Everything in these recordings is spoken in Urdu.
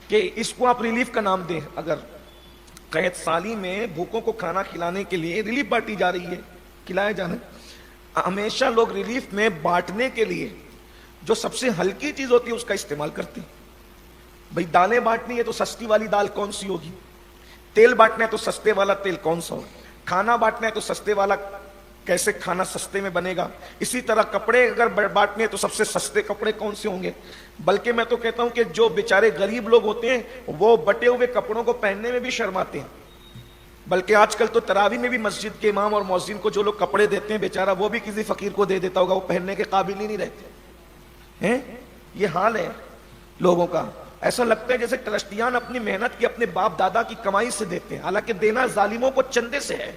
کہ اس کو آپ ریلیف کا نام دیں. اگر قحط سالی میں بھوکوں کو کھانا کھلانے کے لیے ریلیف بانٹی جا رہی ہے, کھلایا جانا, ہمیشہ لوگ ریلیف میں بانٹنے کے لیے جو سب سے ہلکی چیز ہوتی ہے اس کا استعمال کرتے ہیں. بھئی دالیں بانٹنی ہے تو سستی والی دال کون سی ہوگی, تیل بانٹنا ہے تو سستے والا تیل کون سا ہوگا, کھانا بانٹنا ہے تو سستے والا کیسے کھانا سستے میں بنے گا. اسی طرح کپڑے اگر بانٹنے ہیں تو سب سے سستے کپڑے کون سے ہوں گے. بلکہ میں تو کہتا ہوں کہ جو بیچارے غریب لوگ ہوتے ہیں وہ بٹے ہوئے کپڑوں کو پہننے میں بھی شرماتے ہیں. بلکہ آج کل تو تراویح میں بھی مسجد کے امام اور مؤذن کو جو لوگ کپڑے دیتے ہیں بیچارہ وہ بھی کسی فقیر کو دے دیتا ہوگا, وہ پہننے کے قابل ہی نہیں رہتے ہیں. یہ حال ہے لوگوں کا. ایسا لگتا ہے جیسے ٹرسٹیان اپنی محنت کی اپنے باپ دادا کی کمائی سے دیتے ہیں, حالانکہ دینا ظالموں کو چندے سے ہے,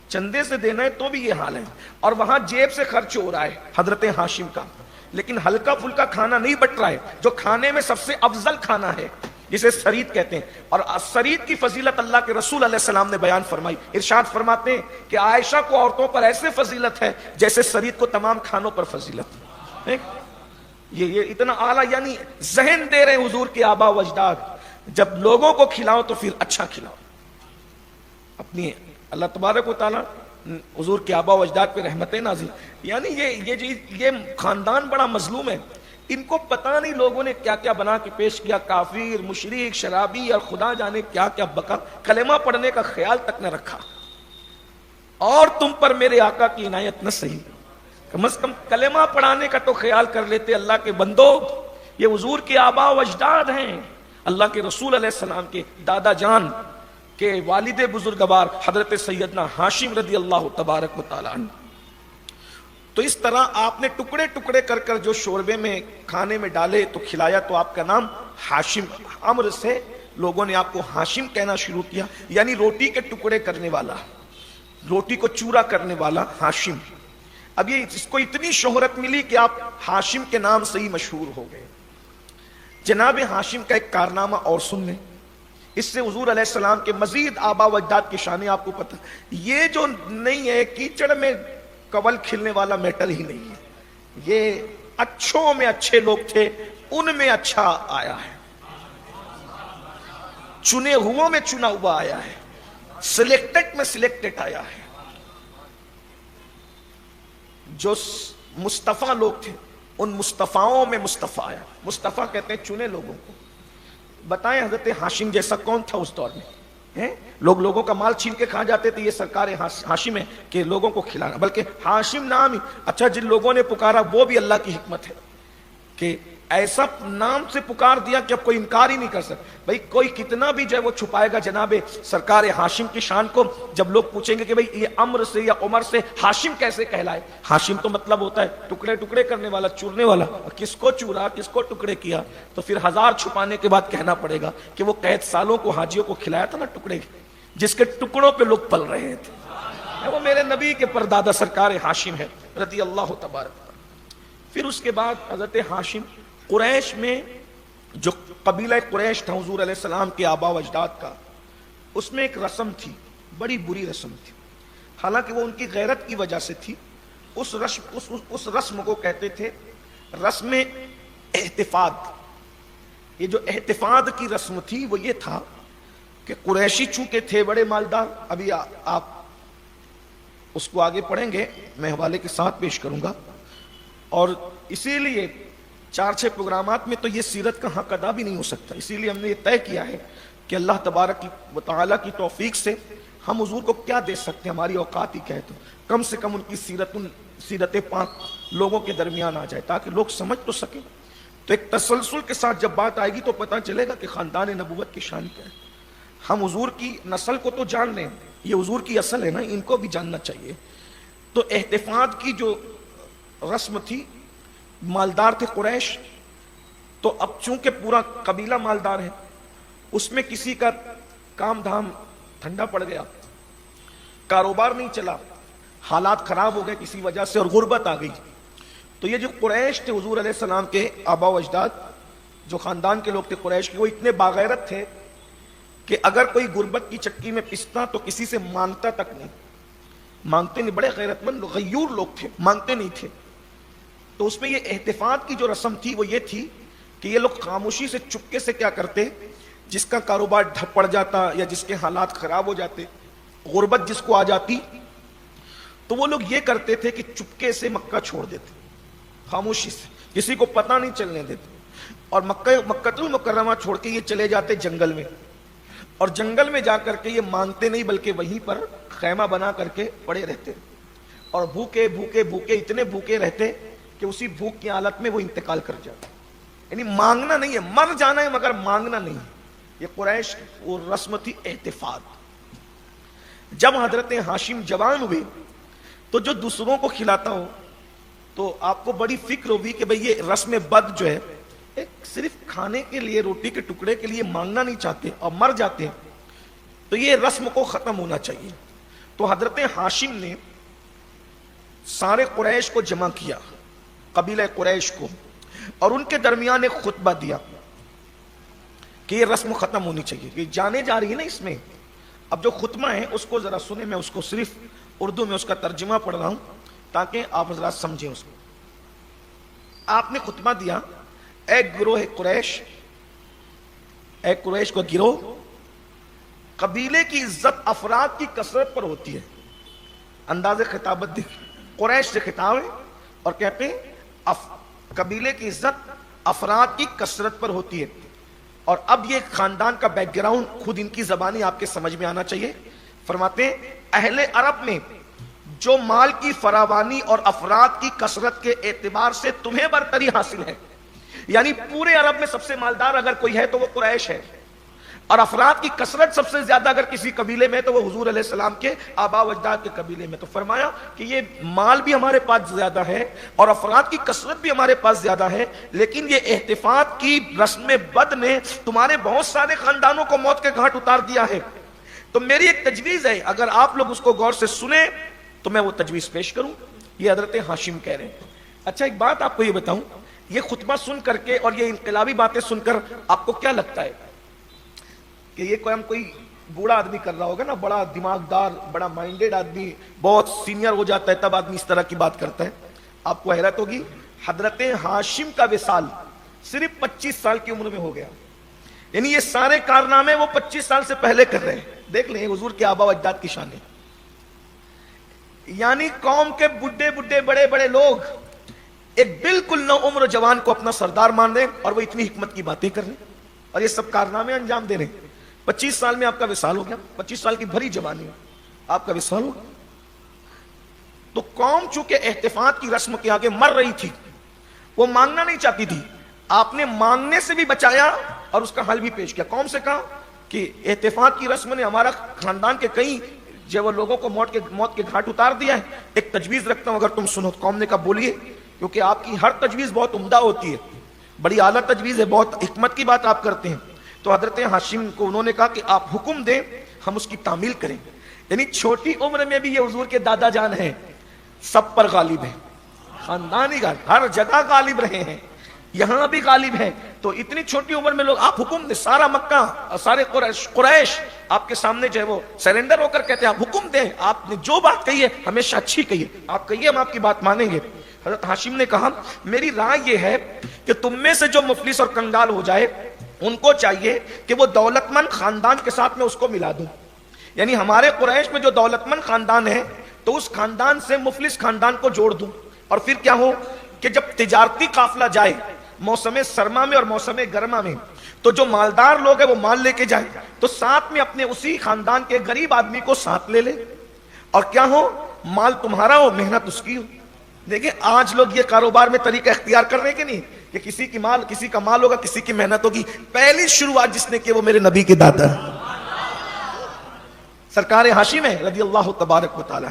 چندے سے دینا ہے تو بھی یہ حال ہے. اور وہاں جیب سے خرچ ہو رہا ہے حضرت ہاشم کا, لیکن ہلکا پھلکا کھانا نہیں بٹ رہا ہے. جو کھانے میں سب سے افضل کھانا ہے جسے سرید کہتے ہیں, اور سرید کی فضیلت اللہ کے رسول علیہ السلام نے بیان فرمائی. ارشاد فرماتے ہیں کہ عائشہ کو عورتوں پر ایسے فضیلت ہے جیسے سرید کو تمام کھانوں پر فضیلت ہے. یہ اتنا اعلیٰ, یعنی ذہن دے رہے ہیں حضور کے آبا و اجداد. جب لوگوں کو کھلاؤ تو پھر اچھا کھلاؤ. اپنی اللہ تبارک و تعالیٰ حضور کے آبا و اجداد پہ رحمتیں نازل. یعنی یہ خاندان بڑا مظلوم ہے. ان کو پتہ نہیں لوگوں نے کیا کیا بنا کے پیش کیا, کافر, مشرک, شرابی اور خدا جانے کیا کیا بکا. کلمہ پڑھنے کا خیال تک نہ رکھا. اور تم پر میرے آقا کی عنایت نہ سہی, کم از کم کلمہ پڑھانے کا تو خیال کر لیتے. اللہ کے بندو, یہ حضور کے آبا و اجداد ہیں, اللہ کے رسول علیہ السلام کے دادا جان کے والد بزرگوار حضرت سیدنا ہاشم رضی اللہ تبارک و تعالیٰ عنہ. تو اس طرح آپ نے ٹکڑے ٹکڑے کر کر جو شوربے میں کھانے میں ڈالے تو کھلایا, تو آپ کا نام ہاشم, عمر سے لوگوں نے آپ کو ہاشم کہنا شروع کیا, یعنی روٹی کے ٹکڑے کرنے والا, روٹی کو چورا کرنے والا ہاشم. اب یہ اس کو اتنی شہرت ملی کہ آپ ہاشم کے نام سے ہی مشہور ہو گئے. جناب ہاشم کا ایک کارنامہ اور سن لیں, اس سے حضور علیہ السلام کے مزید آبا و اجداد کی شانیں آپ کو پتہ. یہ جو نہیں ہے کیچڑ میں کول کھلنے والا میٹل ہی نہیں ہے, یہ اچھوں میں اچھے لوگ تھے, ان میں اچھا آیا ہے, چنے ہوں میں چنا ہوا آیا ہے, سلیکٹڈ میں سلیکٹڈ آیا ہے. جو مصطفیٰ لوگ تھے ان مصطفیٰوں میں مصطفیٰ آیا. مصطفیٰ کہتے ہیں چنے لوگوں کو. بتائیں حضرت ہاشم جیسا کون تھا اس دور میں؟ لوگ لوگوں کا مال چھین کے کھا جاتے تھے, یہ سرکار ہاشم ہے کہ لوگوں کو کھلانا. بلکہ ہاشم نام ہی اچھا, جن لوگوں نے پکارا وہ بھی اللہ کی حکمت ہے کہ ایسا نام سے پکار دیا کہ اب کوئی انکار ہی نہیں کر سکتا. بھئی کوئی کتنا بھی جو ہے وہ چھپائے گا جناب سرکار ہاشم کی شان کو, جب لوگ پوچھیں گے کہ بھئی یہ عمر سے یا عمر سے ہاشم کیسے کہلائے. ہاشم تو مطلب ہوتا ہے ٹکڑے ٹکڑے کرنے والا, چورنے والا. کس کو چورا, کس کو ٹکڑے کیا, تو پھر ہزار چھپانے کے بعد کہنا پڑے گا کہ وہ قحط سالوں کو حاجیوں کو کھلایا تھا نا ٹکڑے, جس کے ٹکڑوں پہ لوگ پل رہے تھے. وہ میرے نبی کے پردادا سرکار ہاشم ہے رضی اللہ تبارک. پھر اس کے بعد حضرت ہاشم قریش میں جو قبیلہ قریش تھا حضور علیہ السلام کے آبا و اجداد کا, اس میں ایک رسم تھی, بڑی بری رسم تھی. حالانکہ وہ ان کی غیرت کی وجہ سے تھی. اس رسم کو کہتے تھے رسم احتفاد. یہ جو احتفاد کی رسم تھی وہ یہ تھا کہ قریشی چونکہ تھے بڑے مالدار, ابھی آپ اس کو آگے پڑھیں گے, میں حوالے کے ساتھ پیش کروں گا. اور اسی لیے 4-6 پروگرامات میں تو یہ سیرت کا حق ادا بھی نہیں ہو سکتا. اسی لیے ہم نے یہ طے کیا ہے کہ اللہ تبارک و تعالیٰ کی توفیق سے ہم حضور کو کیا دے سکتے ہیں, ہماری اوقات ہی کہے تو کم سے کم ان کی سیرت پاک لوگوں کے درمیان آ جائے تاکہ لوگ سمجھ تو سکیں. تو ایک تسلسل کے ساتھ جب بات آئے گی تو پتہ چلے گا کہ خاندان نبوت کی شان کیا ہے. ہم حضور کی نسل کو تو جان لیں, یہ حضور کی اصل ہے نا, ان کو بھی جاننا چاہیے. تو احتفاد کی جو رسم تھی, مالدار تھے قریش, تو اب چونکہ پورا قبیلہ مالدار ہے, اس میں کسی کا کام دھام ٹھنڈا پڑ گیا, کاروبار نہیں چلا, حالات خراب ہو گئے کسی وجہ سے, اور غربت آ گئی. تو یہ جو قریش تھے حضور علیہ السلام کے آبا و اجداد, جو خاندان کے لوگ تھے قریش کے, وہ اتنے باغیرت تھے کہ اگر کوئی غربت کی چکی میں پستا تو کسی سے مانگتا تک نہیں. مانگتے نہیں, بڑے غیرت مند غیور لوگ تھے, مانگتے نہیں تھے. تو اس میں یہ احتفاد کی جو رسم تھی وہ یہ تھی کہ یہ لوگ خاموشی سے چپکے سے کیا کرتے, جس کا کاروبار ڈھپ پڑ جاتا یا جس کے حالات خراب ہو جاتے, غربت جس کو آ جاتی, تو وہ لوگ یہ کرتے تھے کہ چپکے سے مکہ چھوڑ دیتے, خاموشی سے, کسی کو پتہ نہیں چلنے دیتے, اور مکہ المکرمہ چھوڑ کے یہ چلے جاتے جنگل میں, اور جنگل میں جا کر کے یہ مانگتے نہیں بلکہ وہیں پر خیمہ بنا کر کے پڑے رہتے, اور بھوکے بھوکے بھوکے اتنے بھوکے رہتے کہ اسی بھوک کی حالت میں وہ انتقال کر جاتے. یعنی مانگنا نہیں ہے, مر جانا ہے مگر مانگنا نہیں ہے. یہ قریش وہ رسم تھی احتفاظ. جب حضرت ہاشم جوان ہوئے تو جو دوسروں کو کھلاتا ہو تو آپ کو بڑی فکر ہوگی کہ بھئی یہ رسم بد جو ہے, ایک صرف کھانے کے لیے, روٹی کے ٹکڑے کے لیے مانگنا نہیں چاہتے اور مر جاتے ہیں, تو یہ رسم کو ختم ہونا چاہیے. تو حضرت ہاشم نے سارے قریش کو جمع کیا, قبیلہ قریش کو, اور ان کے درمیان ایک خطبہ دیا کہ یہ رسم ختم ہونی چاہیے. یہ جانے جا رہی ہے نا اس میں. اب جو خطبہ ہے اس کو ذرا سنیں, میں اس کو صرف اردو میں اس کا ترجمہ پڑھ رہا ہوں تاکہ آپ حضرات سمجھیں اس کو. آپ نے خطبہ دیا, اے گروہ قریش, اے قریش کو گروہ, قبیلے کی عزت افراد کی کثرت پر ہوتی ہے. انداز خطابت دیکھ, قریش سے خطاب ہے اور کہتے ہیں قبیلے کی عزت افراد کی کثرت پر ہوتی ہے. اور اب یہ خاندان کا بیک گراؤنڈ خود ان کی زبانی آپ کے سمجھ میں آنا چاہیے. فرماتے ہیں اہل عرب میں جو مال کی فراوانی اور افراد کی کثرت کے اعتبار سے تمہیں برتری حاصل ہے, یعنی پورے عرب میں سب سے مالدار اگر کوئی ہے تو وہ قریش ہے, اور افراد کی کثرت سب سے زیادہ اگر کسی قبیلے میں تو وہ حضور علیہ السلام کے آبا و اجداد کے قبیلے میں. تو فرمایا کہ یہ مال بھی ہمارے پاس زیادہ ہے اور افراد کی کثرت بھی ہمارے پاس زیادہ ہے, لیکن یہ احتفاظ کی رسم بد نے تمہارے بہت سارے خاندانوں کو موت کے گھاٹ اتار دیا ہے. تو میری ایک تجویز ہے, اگر آپ لوگ اس کو غور سے سنیں تو میں وہ تجویز پیش کروں. یہ حضرت ہاشم کہہ رہے ہیں. اچھا ایک بات آپ کو یہ بتاؤں, یہ خطبہ سن کر کے اور یہ انقلابی باتیں سن کر آپ کو کیا لگتا ہے کہ یہ کوئی بوڑھا آدمی کر رہا ہوگا نا, بڑا دماغ دار, بڑا مائنڈیڈ آدمی, بہت سینئر ہو جاتا ہے تب آدمی اس طرح کی بات کرتا ہے. آپ کو حیرت ہوگی, حضرت ہاشم کا وصال صرف 25 سال کی عمر میں ہو گیا. یعنی یہ سارے کارنامے وہ 25 سال سے پہلے کر رہے ہیں. دیکھ لیں حضور کے آبا و اجداد کی شانیں. یعنی قوم کے بڈھے بڈھے بڑے بڑے لوگ ایک بالکل نو عمر جوان کو اپنا سردار مان رہے ہیں اور وہ اتنی حکمت کی باتیں کر رہے ہیں اور یہ سب کارنامے انجام دے رہے ہیں. 25 سال میں آپ کا وصال ہو گیا, 25 سال کی بھری جوانی میں آپ کا وصال ہو گیا. تو قوم چونکہ احتفاظ کی رسم کے آگے مر رہی تھی, وہ مانگنا نہیں چاہتی تھی. آپ نے مانگنے سے بھی بچایا اور اس کا حل بھی پیش کیا. قوم سے کہا کہ احتفاظ کی رسم نے ہمارا خاندان کے کئی جو وہ لوگوں کو موت کے گھاٹ اتار دیا ہے, ایک تجویز رکھتا ہوں اگر تم سنو. قوم نے کہا بولیے, کیونکہ آپ کی ہر تجویز بہت عمدہ ہوتی ہے, بڑی اعلیٰ تجویز ہے, بہت حکمت کی بات آپ کرتے ہیں. تو حضرت ہاشم کو انہوں نے کہا کہ آپ حکم دیں, ہم اس کی تعمیل کریں. یعنی چھوٹی عمر میں بھی یہ حضور کے دادا جان ہیں, سب پر غالب ہیں, خاندانی غالب, ہر جگہ غالب رہے ہیں, یہاں بھی غالب ہیں. تو اتنی چھوٹی عمر میں لوگ, آپ حکم دیں, سارا مکہ سارے قریش آپ کے سامنے جو ہے وہ سرنڈر ہو کر کہتے ہیں آپ حکم دیں, آپ نے جو بات کہی ہے ہمیشہ اچھی کہی ہے, آپ کہیے ہم آپ کی بات مانیں گے. حضرت ہاشم نے کہا میری رائے یہ ہے کہ تم میں سے جو مفلس اور کنگال ہو جائے ان کو چاہیے کہ وہ دولت مند خاندان کے ساتھ میں اس کو ملا دوں. یعنی ہمارے قریش میں جو دولت مند خاندان ہے تو اس خاندان سے مفلس خاندان کو جوڑ دوں, اور پھر کیا ہو کہ جب تجارتی قافلہ جائے موسم سرما میں اور موسم گرما میں, تو جو مالدار لوگ ہیں وہ مال لے کے جائیں, تو ساتھ میں اپنے اسی خاندان کے غریب آدمی کو ساتھ لے لے, اور کیا ہو مال تمہارا ہو, محنت اس کی ہو. دیکھیں آج لوگ یہ کاروبار میں طریقہ اختیار کر رہے ہیں کہ نہیں, کہ کسی کا مال ہوگا, کسی کی محنت ہوگی. پہلی شروعات جس نے کی وہ میرے نبی کے دادا سرکار ہاشم ہے رضی اللہ تبارک و تعالی.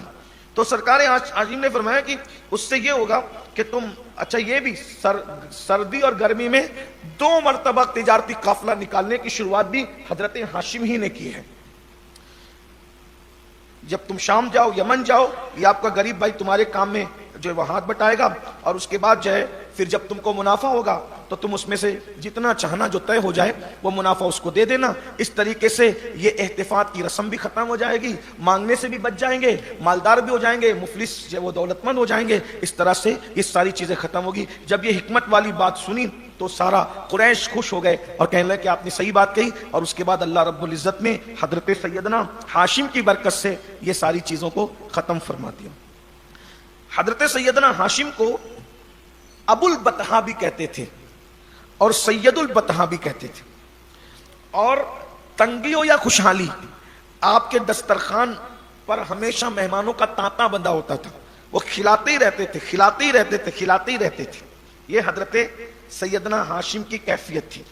تو سرکار ہاشم نے فرمایا کہ اس سے یہ ہوگا کہ تم, اچھا یہ بھی سردی اور گرمی میں 2 مرتبہ تجارتی قافلہ نکالنے کی شروعات بھی حضرت ہاشم ہی نے کی ہے. جب تم شام جاؤ, یمن جاؤ, یہ آپ کا غریب بھائی تمہارے کام میں جو ہے وہ ہاتھ بٹائے گا, اور اس کے بعد جو ہے پھر جب تم کو منافع ہوگا تو تم اس میں سے جتنا چاہنا جو طے ہو جائے وہ منافع اس کو دے دینا. اس طریقے سے یہ احتفاط کی رسم بھی ختم ہو جائے گی, مانگنے سے بھی بچ جائیں گے, مالدار بھی ہو جائیں گے, مفلس جو وہ دولت مند ہو جائیں گے. اس طرح سے یہ ساری چیزیں ختم ہوگی. جب یہ حکمت والی بات سنی تو سارا قریش خوش ہو گئے اور کہنے لگے کہ آپ نے صحیح بات کہی. اور اس کے بعد اللہ رب العزت نے حضرت سیدنا ہاشم کی برکت سے یہ ساری چیزوں کو ختم فرما دیا. حضرت سیدنا ہاشم کو ابو البطحاء بھی کہتے تھے اور سید البطحاء بھی کہتے تھے. اور تنگی ہو یا خوشحالی, آپ کے دسترخوان پر ہمیشہ مہمانوں کا تانتا بندھا ہوتا تھا. وہ کھلاتے ہی رہتے تھے, کھلاتے ہی رہتے تھے, کھلاتے ہی رہتے تھے. یہ حضرت سیدنا ہاشم کی کیفیت تھی.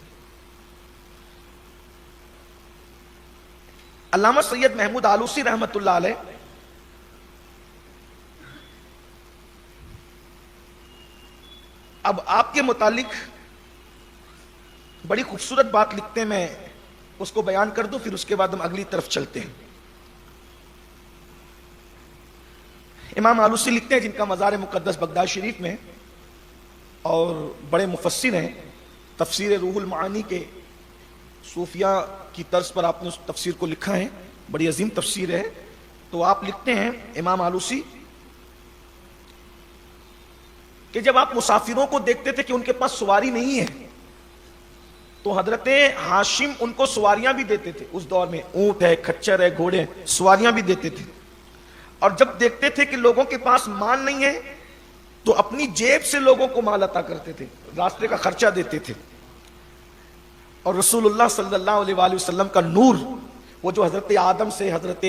علامہ سید محمود آلوسی رحمت اللہ علیہ اب آپ کے متعلق بڑی خوبصورت بات لکھتے ہیں, میں اس کو بیان کر دوں پھر اس کے بعد ہم اگلی طرف چلتے ہیں. امام آلوسی لکھتے ہیں, جن کا مزار مقدس بغداد شریف میں, اور بڑے مفسر ہیں. تفسیر روح المعانی کے صوفیہ کی طرز پر آپ نے اس تفسیر کو لکھا ہے, بڑی عظیم تفسیر ہے. تو آپ لکھتے ہیں امام آلوسی کہ جب آپ مسافروں کو دیکھتے تھے کہ ان کے پاس سواری نہیں ہے تو حضرت ہاشم ان کو سواریاں بھی دیتے تھے. اس دور میں اونٹ ہے, کھچر ہے, گھوڑے, سواریاں بھی دیتے تھے. اور جب دیکھتے تھے کہ لوگوں کے پاس مال نہیں ہے تو اپنی جیب سے لوگوں کو مال عطا کرتے تھے, راستے کا خرچہ دیتے تھے. اور رسول اللہ صلی اللہ علیہ وآلہ وسلم کا نور, وہ جو حضرت آدم سے حضرت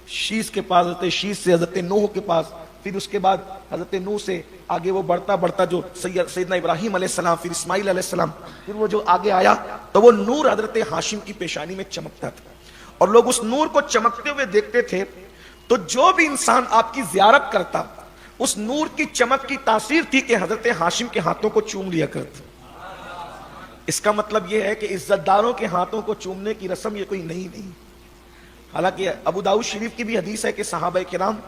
شیس کے پاس, حضرت شیس سے حضرت نوح کے پاس, پھر اس کے بعد حضرت نوح سے آگے وہ بڑھتا بڑھتا جو سیدنا ابراہیم علیہ السلام, پھر اسماعیل علیہ السلام, پھر وہ جو آگے آیا تو وہ نور حضرت ہاشم کی پیشانی میں چمکتا تھا. اور لوگ اس نور کو چمکتے ہوئے دیکھتے تھے. تو جو بھی انسان آپ کی زیارت کرتا, اس نور کی چمک کی تاثیر تھی کہ حضرت ہاشم کے ہاتھوں کو چوم لیا کرتا. اس کا مطلب یہ ہے کہ عزت داروں کے ہاتھوں کو چومنے کی رسم یہ کوئی نئی نہیں. حالانکہ ابو داؤد شریف کی بھی حدیث ہے کہ صحابہ کرام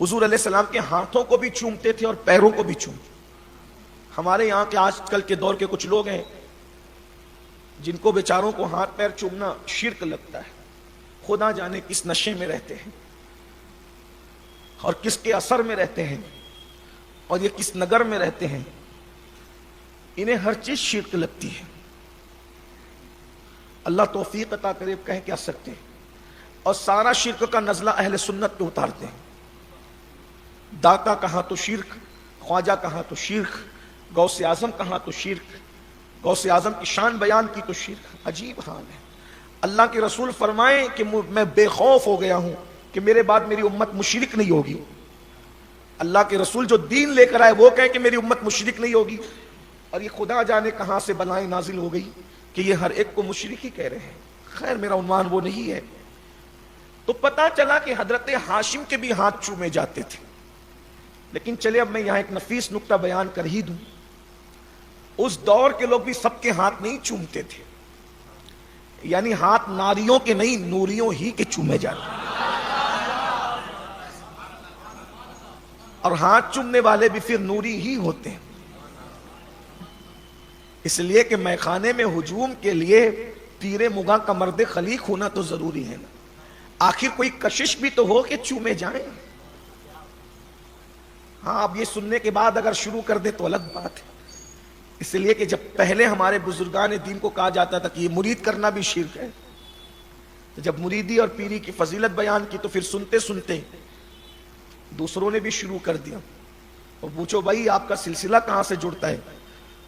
حضور علیہ السلام کے ہاتھوں کو بھی چومتے تھے اور پیروں کو بھی چومتے. ہمارے یہاں کے آج کل کے دور کے کچھ لوگ ہیں جن کو بیچاروں کو ہاتھ پیر چومنا شرک لگتا ہے. خدا جانے کس نشے میں رہتے ہیں اور کس کے اثر میں رہتے ہیں اور یہ کس نگر میں رہتے ہیں. انہیں ہر چیز شرک لگتی ہے. اللہ توفیق عطا کرے, کہہ کیا سکتے ہیں. اور سارا شرک کا نزلہ اہل سنت پہ اتارتے ہیں. داتا کہاں تو شرک, خواجہ کہاں تو شرک, غوث اعظم کہاں تو شرک, غوث اعظم کی شان بیان کی تو شرک. عجیب حال ہے. اللہ کے رسول فرمائیں کہ میں بے خوف ہو گیا ہوں کہ میرے بعد میری امت مشرک نہیں ہوگی. اللہ کے رسول جو دین لے کر آئے وہ کہیں کہ میری امت مشرک نہیں ہوگی, اور یہ خدا جانے کہاں سے بلائیں نازل ہو گئی کہ یہ ہر ایک کو مشرک ہی کہہ رہے ہیں. خیر میرا عنوان وہ نہیں ہے. تو پتا چلا کہ حضرت ہاشم کے بھی ہاتھ چومے جاتے تھے. لیکن چلے اب میں یہاں ایک نفیس نکتہ بیان کر ہی دوں. اس دور کے لوگ بھی سب کے ہاتھ نہیں چومتے تھے, یعنی ہاتھ ناریوں کے نہیں نوریوں ہی کے چومے جاتے. اور ہاتھ چومنے والے بھی پھر نوری ہی ہوتے ہیں. اس لیے کہ میخانے میں ہجوم کے لیے پیر مغاں کا مرد خلیق ہونا تو ضروری ہے نا. آخر کوئی کشش بھی تو ہو کہ چومے جائیں. ہاں اب یہ سننے کے بعد اگر شروع کر دے تو الگ بات ہے. اس لیے کہ جب پہلے ہمارے بزرگان دین کو کہا جاتا تھا کہ یہ مرید کرنا بھی شرک ہے, تو جب مریدی اور پیری کی فضیلت بیان کی تو پھر سنتے سنتے دوسروں نے بھی شروع کر دیا. اور پوچھو بھائی آپ کا سلسلہ کہاں سے جڑتا ہے,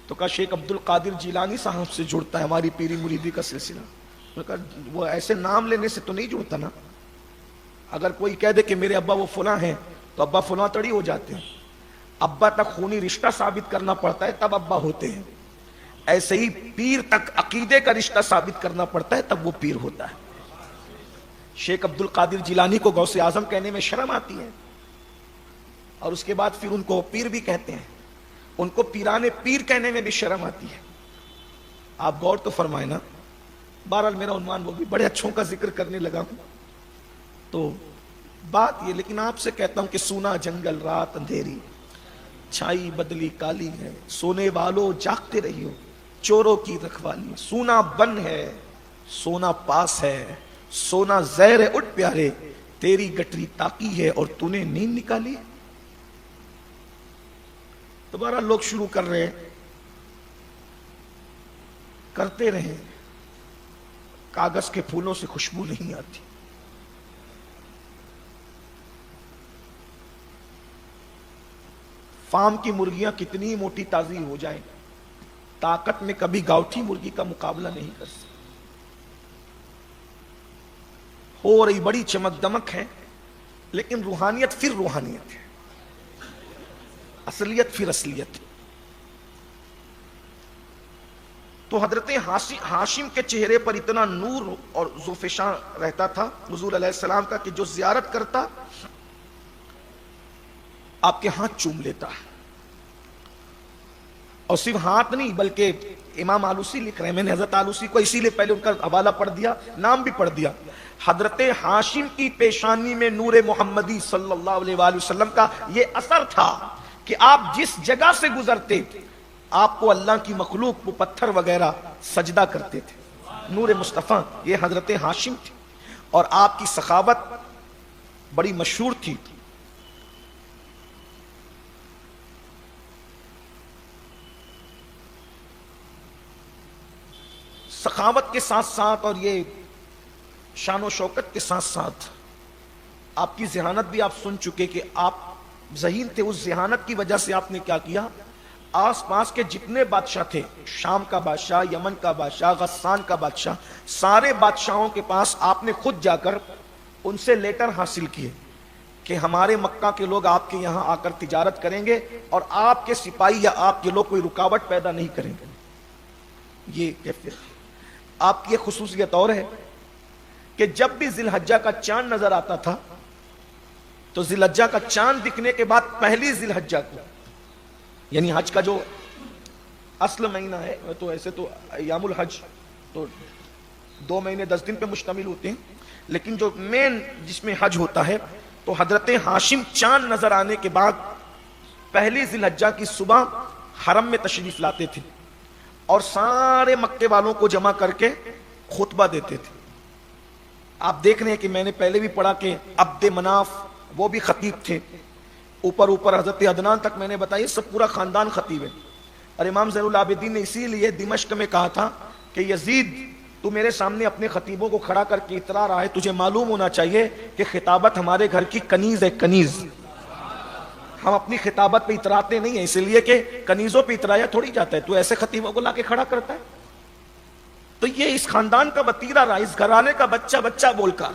تو کہا شیخ عبد القادر جیلانی صاحب سے جڑتا ہے ہماری پیری مریدی کا سلسلہ. وہ ایسے نام لینے سے تو نہیں جڑتا نا. اگر کوئی کہہ دے کہ میرے ابا وہ فلاں ہیں تو ابا فلاں تڑی ہو جاتے ہیں. ابا تک خونی رشتہ ثابت کرنا پڑتا ہے تب ابا ہوتے ہیں. ایسے ہی پیر تک عقیدے کا رشتہ ثابت کرنا پڑتا ہے تب وہ پیر ہوتا ہے. شیخ عبد القادر جیلانی کو غوث اعظم کہنے میں شرم آتی ہے, اور اس کے بعد پھر ان کو پیر بھی کہتے ہیں. ان کو پیران پیر کہنے میں بھی شرم آتی ہے. آپ غور تو فرمائیں نا. بہرحال میرا عنوان وہ بھی بڑے اچھوں کا ذکر کرنے لگا ہوں تو بات یہ, لیکن آپ سے کہتا ہوں کہ سونا جنگل رات اندھیری, چھائی بدلی کالی ہے, سونے والوں جاگتے رہیو, چوروں کی رکھوالی. سونا بن ہے سونا پاس ہے, سونا زہر اٹھ پیارے, تیری گٹری تاکی ہے اور تو نے نیند نکالی. دوبارہ لوگ شروع کر رہے ہیں, کرتے رہیں, کاغذ کے پھولوں سے خوشبو نہیں آتی. فارم کی مرغیاں کتنی موٹی تازی ہو جائیں, طاقت میں کبھی گاؤٹھی مرغی کا مقابلہ نہیں کر سکتی. ہو رہی بڑی چمک دمک ہے, لیکن روحانیت پھر روحانیت ہے, اصلیت پھر اصلیت. تو حضرت ہاشم کے چہرے پر اتنا نور اور زوفشاں رہتا تھا حضور علیہ السلام کا کہ جو زیارت کرتا آپ کے ہاتھ چوم لیتا. اور صرف ہاتھ نہیں بلکہ امام آلوسی لکھ رہے ہیں, میں نے حضرت آلوسی کو اسی لیے پہلے ان کا حوالہ پڑھ دیا, نام بھی پڑھ دیا. حضرت ہاشم کی پیشانی میں نور محمدی صلی اللہ علیہ وآلہ وسلم کا یہ اثر تھا کہ آپ جس جگہ سے گزرتے آپ کو اللہ کی مخلوق وہ پتھر وغیرہ سجدہ کرتے تھے. نور مصطفیٰ یہ حضرت ہاشم تھے, اور آپ کی سخاوت بڑی مشہور تھی. سخاوت کے ساتھ ساتھ اور یہ شان و شوکت کے ساتھ ساتھ آپ کی ذہانت بھی آپ سن چکے کہ آپ ذہین تھے. اس ذہانت کی وجہ سے آپ نے کیا کیا, آس پاس کے جتنے بادشاہ تھے, شام کا بادشاہ, یمن کا بادشاہ, غسان کا بادشاہ, سارے بادشاہوں کے پاس آپ نے خود جا کر ان سے لیٹر حاصل کیے کہ ہمارے مکہ کے لوگ آپ کے یہاں آ کر تجارت کریں گے اور آپ کے سپاہی یا آپ کے لوگ کوئی رکاوٹ پیدا نہیں کریں گے. یہ کیفیت آپ کی ایک خصوصیت اور ہے کہ جب بھی ذی الحجہ کا چاند نظر آتا تھا تو ذی الحجہ کا چاند دکھنے کے بعد پہلی ذی الحجہ کو, یعنی حج کا جو اصل مہینہ ہے, تو ایسے تو ایام الحج تو 2 مہینے 10 دن پہ مشتمل ہوتے ہیں, لیکن جو مین جس میں حج ہوتا ہے, تو حضرت ہاشم چاند نظر آنے کے بعد پہلی ذی الحجہ کی صبح حرم میں تشریف لاتے تھے اور سارے مکے والوں کو جمع کر کے خطبہ دیتے تھے. آپ دیکھ رہے ہیں کہ میں نے پہلے بھی پڑھا کہ عبد مناف وہ بھی خطیب تھے, اوپر حضرت عدنان تک میں نے بتایا سب پورا خاندان خطیب ہے. اور امام زین العابدین نے اسی لیے دمشق میں کہا تھا کہ یزید تو میرے سامنے اپنے خطیبوں کو کھڑا کر کے اترا رہا ہے, تجھے معلوم ہونا چاہیے کہ خطابت ہمارے گھر کی کنیز ہے, کنیز. ہم اپنی خطابت پہ اتراتے نہیں ہیں اس لیے کہ کنیزوں پہ اترایا تھوڑی جاتا ہے, تو ایسے خطیبوں کو لا کے کھڑا کرتا ہے. تو یہ اس خاندان کا وتیرہ رہا, اس گھرانے کا بچہ بول کر.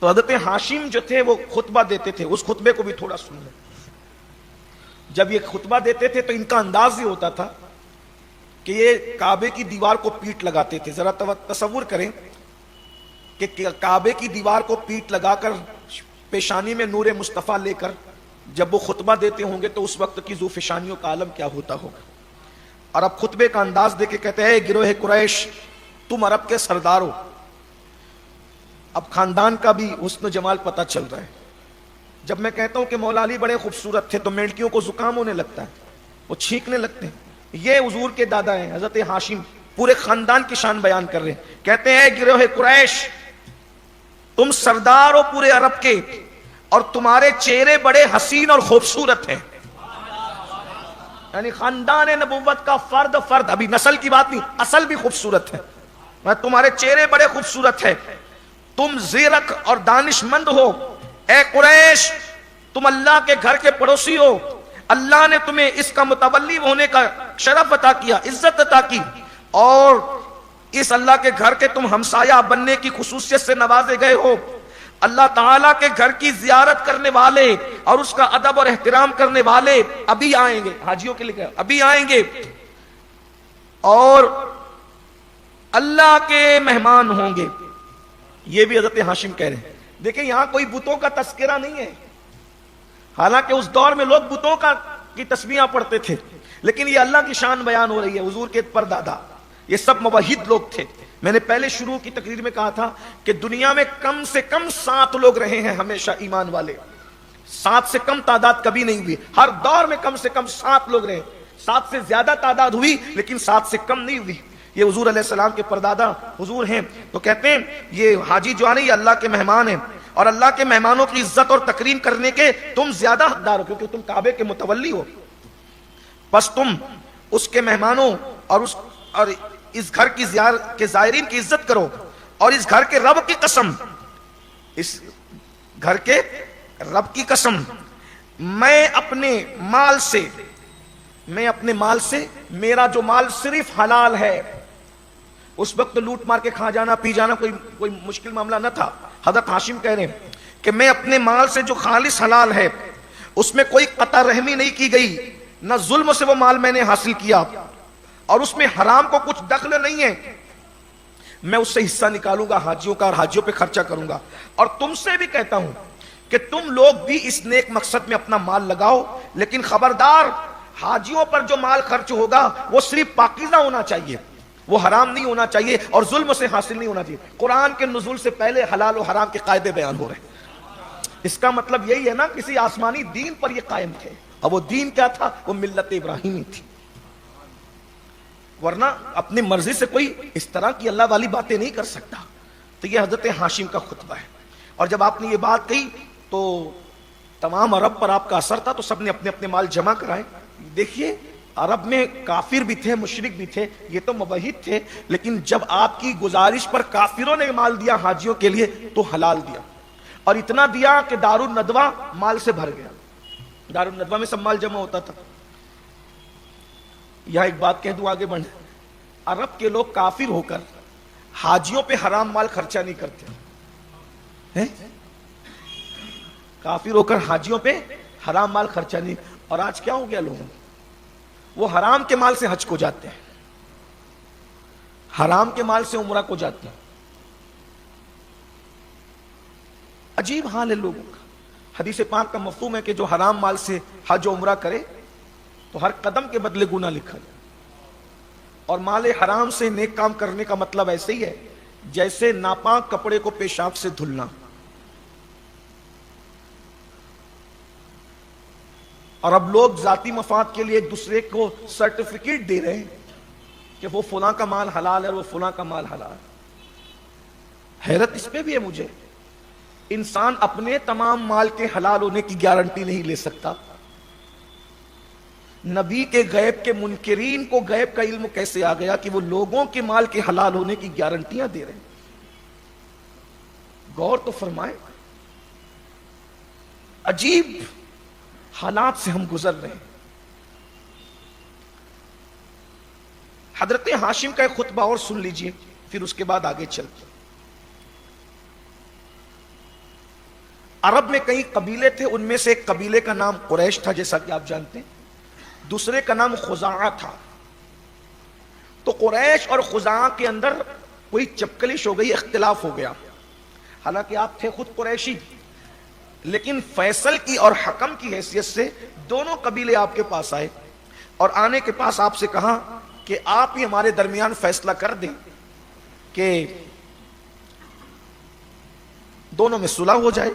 تو حضرت ہاشم جو تھے وہ خطبہ دیتے تھے, اس خطبے کو بھی تھوڑا سن لیں. جب یہ خطبہ دیتے تھے تو ان کا انداز یہ ہوتا تھا کہ یہ کعبے کی دیوار کو پیٹ لگاتے تھے. ذرا تصور کریں کہ کعبے کی دیوار کو پیٹ لگا کر پیشانی میں نور مصطفیٰ لے کر جب وہ خطبہ دیتے ہوں گے تو اس وقت کی ذوفشانیوں کا عالم کیا ہوتا ہوگا. اور اب خطبے کا انداز دے کے کہتے ہیں, گروہ قریش تم عرب کے سردار ہو. اب خاندان کا بھی حسن و جمال پتہ چل رہا ہے. جب میں کہتا ہوں کہ مولا علی بڑے خوبصورت تھے تو میلکیوں کو زکام ہونے لگتا ہے, وہ چھینکنے لگتے ہیں. یہ حضور کے دادا ہیں حضرت ہاشم, پورے خاندان کی شان بیان کر رہے ہیں. کہتے ہیں گروہ قریش تم سردار ہو پورے عرب کے, اور تمہارے چہرے بڑے حسین اور خوبصورت ہیں. یعنی خاندان نبوت کا فرد, ابھی نسل کی بات نہیں, اصل بھی خوبصورت ہے. تمہارے چہرے بڑے خوبصورت ہیں, تم زیرک اور دانش مند ہو. اے قریش تم اللہ کے گھر کے پڑوسی ہو, اللہ نے تمہیں اس کا متولی ہونے کا شرف عطا کیا, عزت عطا کی, اور اس اللہ کے گھر کے تم ہمسایہ بننے کی خصوصیت سے نوازے گئے ہو. اللہ تعالیٰ کے گھر کی زیارت کرنے والے اور اس کا ادب اور احترام کرنے والے ابھی آئیں گے, حاجیوں کے لیے ابھی آئیں گے, اور اللہ کے مہمان ہوں گے. یہ بھی حضرت ہاشم کہہ رہے ہیں. دیکھیں یہاں کوئی بتوں کا تذکرہ نہیں ہے, حالانکہ اس دور میں لوگ بتوں کی تسبیحاں پڑھتے تھے, لیکن یہ اللہ کی شان بیان ہو رہی ہے. حضور کے پردادا یہ سب موحد لوگ تھے. میں نے پہلے شروع کی تقریر میں کہا تھا کہ دنیا میں کم سے کم 7 لوگ رہے ہیں ہمیشہ ایمان والے, 7 سے کم تعداد کبھی نہیں ہوئی. ہر دور میں کم سے کم 7 لوگ رہے. 7 سے زیادہ تعداد ہوئی لیکن 7 سے کم نہیں ہوئی. یہ حضور علیہ السلام کے پردادا حضور ہیں. تو کہتے ہیں یہ حاجی جو آنے یہ اللہ کے مہمان ہیں اور اللہ کے مہمانوں کی عزت اور تکریم کرنے کے تم زیادہ حقدار ہو کیونکہ تم کعبے کے متولی ہو. بس تم اس کے مہمانوں اور اس گھر کے زائرین کی عزت کرو. اور اس گھر کے رب کی قسم، اس گھر کے رب کی قسم، میں اپنے مال سے میرا جو مال صرف حلال ہے. اس وقت لوٹ مار کے کھا جانا پی جانا کوئی مشکل معاملہ نہ تھا. حضرت ہاشم کہہ رہے ہیں کہ میں اپنے مال سے جو خالص حلال ہے اس میں کوئی قطع رحمی نہیں کی گئی، نہ ظلم سے وہ مال میں نے حاصل کیا، اور اس میں حرام کو کچھ دخل نہیں ہے. میں اس سے حصہ نکالوں گا حاجیوں کا اور حاجیوں پہ خرچہ کروں گا. اور تم سے بھی کہتا ہوں کہ تم لوگ بھی اس نیک مقصد میں اپنا مال لگاؤ، لیکن خبردار حاجیوں پر جو مال خرچ ہوگا وہ صرف پاکیزہ ہونا چاہیے، وہ حرام نہیں ہونا چاہیے اور ظلم سے حاصل نہیں ہونا چاہیے. قرآن کے نزول سے پہلے حلال و حرام کے قاعدے بیان ہو رہے ہیں. اس کا مطلب یہی ہے نا کسی آسمانی دین پر یہ قائم تھے. اور وہ دین کیا تھا؟ وہ ملت ابراہیمی تھی. ورنہ اپنی مرضی سے کوئی اس طرح کی اللہ والی باتیں نہیں کر سکتا. تو یہ حضرت ہاشم کا خطبہ ہے. اور جب آپ نے یہ بات کہی تو تمام عرب پر آپ کا اثر تھا، تو سب نے اپنے اپنے مال جمع کرائے. دیکھیے عرب میں کافر بھی تھے، مشرک بھی تھے، یہ تو موحد تھے، لیکن جب آپ کی گزارش پر کافروں نے مال دیا حاجیوں کے لیے تو حلال دیا. اور اتنا دیا کہ دارالندوہ مال سے بھر گیا. دارالندوہ میں سب مال جمع ہوتا تھا. یہاں ایک بات کہہ دوں آگے بڑھیں، عرب کے لوگ کافر ہو کر حاجیوں پہ حرام مال خرچہ نہیں کرتے. کافر ہو کر حاجیوں پہ حرام مال خرچہ نہیں. اور آج کیا ہو گیا لوگوں، وہ حرام کے مال سے حج کو جاتے ہیں، حرام کے مال سے عمرہ کو جاتے ہیں. عجیب حال ہے لوگوں کا. حدیث پاک کا مفہوم ہے کہ جو حرام مال سے حج و عمرہ کرے تو ہر قدم کے بدلے گناہ لکھا جائے. اور مال حرام سے نیک کام کرنے کا مطلب ایسے ہی ہے جیسے ناپاک کپڑے کو پیشاب سے دھلنا. اور اب لوگ ذاتی مفاد کے لیے ایک دوسرے کو سرٹیفکیٹ دے رہے ہیں کہ وہ فلاں کا مال حلال ہے، وہ فلاں کا مال حلال ہے. حیرت اس پہ بھی ہے مجھے. انسان اپنے تمام مال کے حلال ہونے کی گارنٹی نہیں لے سکتا. نبی کے غیب کے منکرین کو غیب کا علم کیسے آ گیا کہ وہ لوگوں کے مال کے حلال ہونے کی گارنٹیاں دے رہے ہیں؟ غور تو فرمائے. عجیب حالات سے ہم گزر رہے ہیں. حضرت ہاشم کا ایک خطبہ اور سن لیجئے پھر اس کے بعد آگے چلتے. عرب میں کئی قبیلے تھے، ان میں سے ایک قبیلے کا نام قریش تھا جیسا کہ آپ جانتے ہیں، دوسرے کا نام خزاعہ تھا. تو قریش اور خزاعہ کے اندر کوئی چپکلش ہو گئی، اختلاف ہو گیا. حالانکہ آپ تھے خود قریشی، لیکن فیصل کی اور حکم کی حیثیت سے دونوں قبیلے آپ کے پاس آئے اور آنے کے پاس آپ سے کہا کہ آپ ہی ہمارے درمیان فیصلہ کر دیں کہ دونوں میں صلح ہو جائے.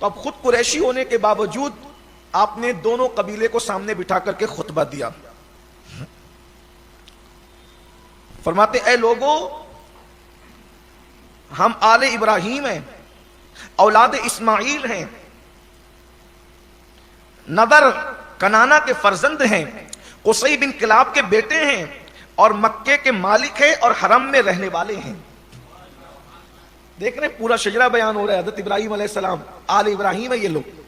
تو اب خود قریشی ہونے کے باوجود آپ نے دونوں قبیلے کو سامنے بٹھا کر کے خطبہ دیا. فرماتے اے لوگو، ہم آل ابراہیم ہیں، اولاد اسماعیل ہیں، نضر کنانا کے فرزند ہیں، قصی بن کلاب کے بیٹے ہیں اور مکے کے مالک ہیں اور حرم میں رہنے والے ہیں. دیکھ رہے ہیں پورا شجرہ بیان ہو رہا ہے. حضرت ابراہیم علیہ السلام آل ابراہیم ہے، یہ لوگ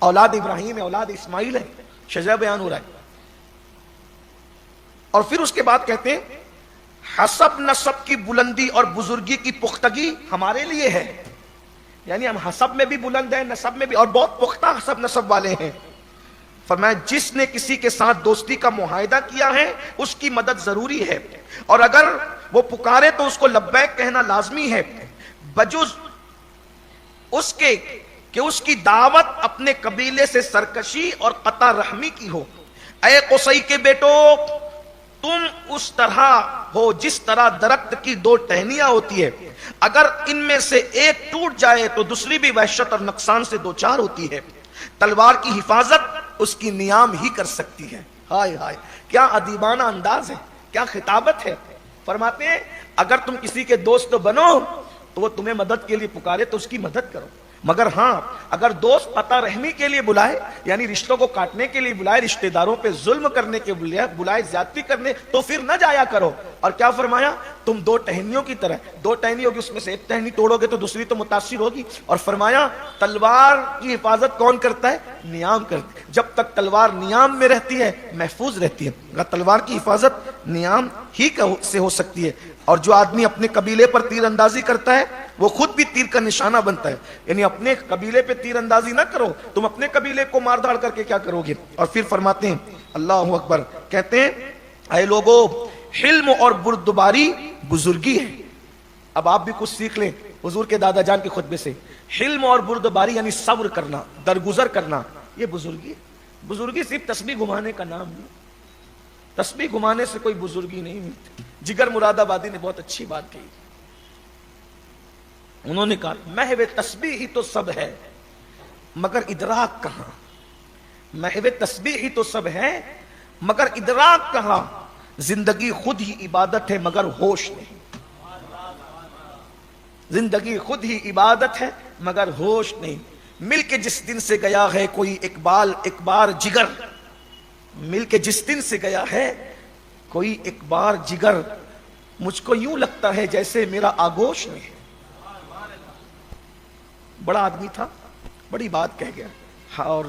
اولاد ابراہیم ہے، اولاد اسماعیل ہے، شجرہ بیان ہو رہا ہے. اور پھر اس کے بعد کہتے ہیں حسب نسب کی بلندی اور بزرگی کی پختگی ہمارے لیے ہے. یعنی ہم حسب میں بھی بلند ہیں، نسب میں بھی، اور بہت پختہ حسب نسب والے ہیں. فرمایا جس نے کسی کے ساتھ دوستی کا معاہدہ کیا ہے اس کی مدد ضروری ہے، اور اگر وہ پکارے تو اس کو لبیک کہنا لازمی ہے، بجز اس کے کہ اس کی دعوت اپنے قبیلے سے سرکشی اور قطع رحمی کی ہو. اے قصی کے بیٹو، تم اس طرح ہو جس طرح درخت کی دو ٹہنیاں ہوتی ہے، اگر ان میں سے ایک ٹوٹ جائے تو دوسری بھی وحشت اور نقصان سے دوچار ہوتی ہے. تلوار کی حفاظت اس کی نیام ہی کر سکتی ہے. ہائے ہائے کیا ادیبانہ انداز ہے, کیا خطابت ہے. فرماتے ہیں اگر تم کسی کے دوست بنو تو وہ تمہیں مدد کے لیے پکارے تو اس کی مدد کرو, مگر ہاں اگر دوست پتہ رحمی کے لیے بلائے, یعنی رشتوں کو کاٹنے کے لیے بلائے, رشتہ داروں پہ ظلم کرنے کے بلائے, زیادتی کرنے, تو پھر نہ جایا کرو. اور کیا فرمایا, تم دو ٹہنیوں کی طرح, دو ٹہنی ہوگی اس میں سے ایک ٹہنی توڑو گے تو دوسری تو متاثر ہوگی. اور فرمایا تلوار کی حفاظت کون کرتا ہے, نیام کرتا ہے. جب تک تلوار نیام میں رہتی ہے محفوظ رہتی ہے. اگر تلوار کی حفاظت نیام ہی سے ہو سکتی ہے. اور جو آدمی اپنے قبیلے پر تیر اندازی کرتا ہے وہ خود بھی تیر کا نشانہ بنتا ہے. یعنی اپنے قبیلے پہ تیر اندازی نہ کرو, تم اپنے قبیلے کو مار دھاڑ کر کے کیا کرو گے. اور پھر فرماتے ہیں اللہ اکبر, کہتے ہیں اے لوگو حلم اور بردباری بزرگی ہے. اب آپ بھی کچھ سیکھ لیں حضور کے دادا جان کے خطبے سے. حلم اور بردباری یعنی صبر کرنا, درگزر کرنا, یہ بزرگی ہے. بزرگی صرف تسبیح گھمانے کا نام نہیں, تسبیح گھمانے سے کوئی بزرگی نہیں ملتی. جگر مراد آبادی نے بہت اچھی بات کہی. انہوں نے کہا محو تسبیح ہی تو سب ہے مگر ادراک کہاں, محو تسبیح ہی تو سب ہے مگر ادراک کہاں, زندگی خود ہی عبادت ہے مگر ہوش نہیں. زندگی خود ہی عبادت ہے مگر ہوش نہیں. مل کے جس دن سے گیا ہے کوئی اقبال ایک بار جگر, مل کے جس دن سے گیا ہے کوئی ایک بار جگر, مجھ کو یوں لگتا ہے جیسے میرا آگوش نہیں ہے. بڑا آدمی تھا, بڑی بات کہہ گیا. اور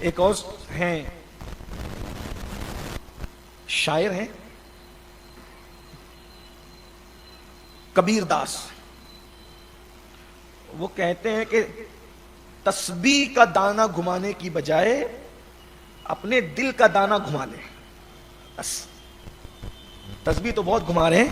ایک اور ہیں شاعر ہیں کبیر داس, وہ کہتے ہیں کہ تسبیح کا دانہ گھمانے کی بجائے اپنے دل کا دانہ گھما لے. بس تسبیح تو بہت گھما رہے ہیں,